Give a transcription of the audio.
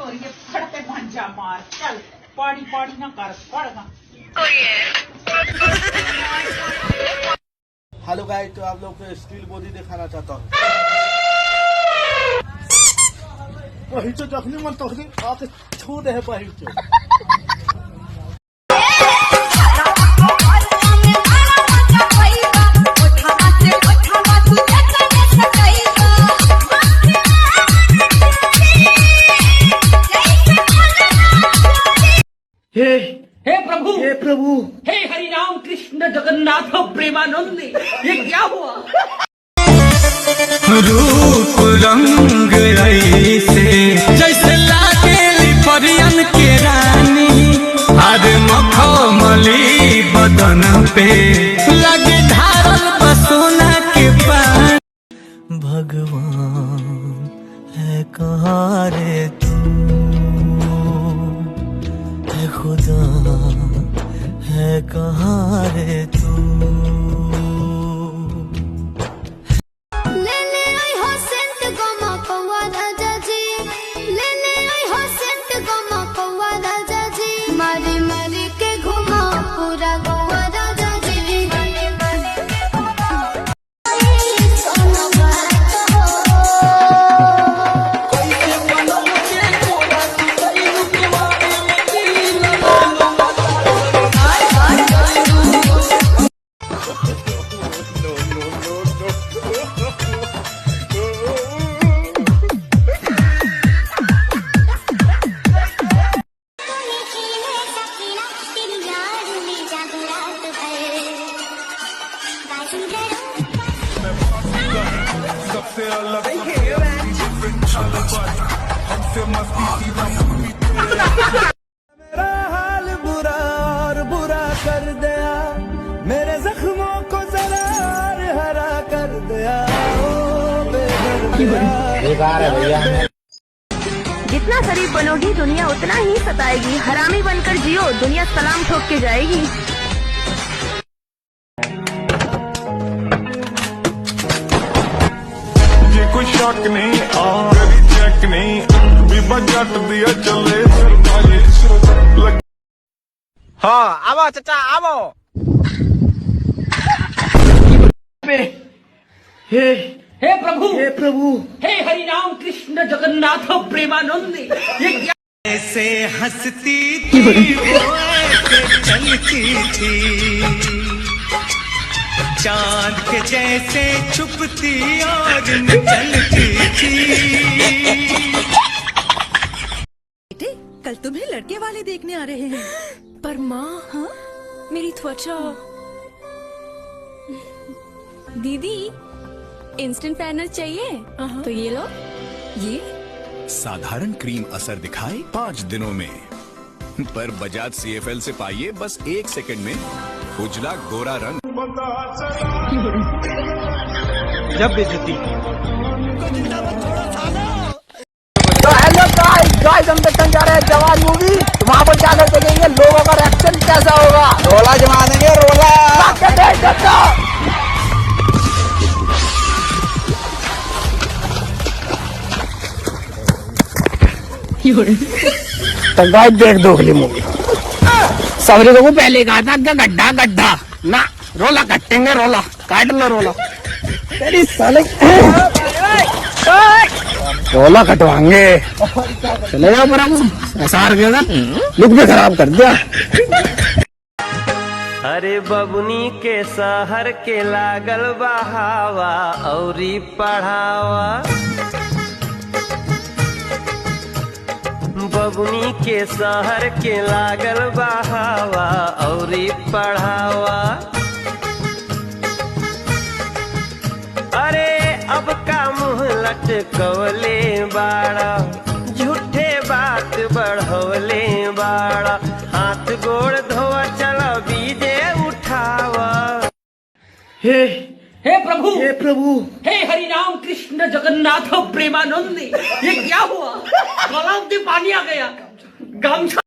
हो रही है, फटते मंजा मार, चल पाड़ी पाड़ी ना कर, पड़ना। हेलो गाइस, तो आप लोग को स्टील बॉडी दिखाना चाहता हूँ। वही तो जखनी मन तो आके छू दे है वही तो। हे प्रभु, हे प्रभु, हे हरि राम कृष्ण जगन्नाथ प्रेमानंद, ये क्या हुआ? रूप रंग ऐसे जैसे लागे परियन के रानी, हर मखमली बदन पे लगे धारल बसोना के पानी। भगवान है कहाँ रे तू, है खुदा है कहाँ रे तू। सबसे अलग हमसे मस्ती मेरा हाल बुरा और बुरा कर दिया, मेरे जख्मों को जरा हरा कर दिया। जितना शरीफ बनोगी दुनिया उतना ही सताएगी, हरामी बनकर जियो दुनिया सलाम ठोक के जाएगी। ये कोई शक नहीं, मेरी चेक नहीं, बीबा जट दिया चले। हाँ आवो चाचा आवो। हे प्रभु, हे प्रभु, हे हरि राम कृष्ण जगन्नाथ प्रेमानंद, ये क्या? ऐसे हंसती थी वो ऐसे चलती थी, चांद के जैसे छुपती और चलती थी। बेटे, कल तुम्हें लड़के वाले देखने आ रहे हैं। पर माँ, हाँ मेरी त्वचा। दीदी इंस्टेंट फेयरनेस चाहिए तो ये लो। ये साधारण क्रीम असर दिखाए 5 दिनों में, पर बजाज CFL से पाइए बस 1 सेकंड में उजला गोरा रंग। जब बेइज्जती। तो हेलो गाइस, हम देखने जा रहे हैं जवान मूवी। वहाँ पर जाकर देखेंगे लोगों का रिएक्शन कैसा होगा। रोला जमा देंगे, रोला। तो गाइस देख दो अगली मूवी। सबरे को पहले कहा था कि गड्ढा गड्ढा ना, रोला कटेंगे, रोला काट लो, रोला तेरी साले रोला कटवाएंगे। चले जाओ पर हम एसआर के लुक भी खराब कर दिया। अरे बबुनी के शहर के लागल बहावा औरी पढ़ावा, बबुनी के शहर के लागल बहावा औरी पढ़ावा। अरे अब का मुँह लटकवले बाड़ा, झूठे बात बढ़वले बाड़ा, हाथ गोड़ धोआ चला बीजे उठावा। हे प्रभु, हे प्रभु, हे हरि राम कृष्ण जगन्नाथ प्रेमानंद, ये क्या हुआ? गला में पानी आ गया, गमछा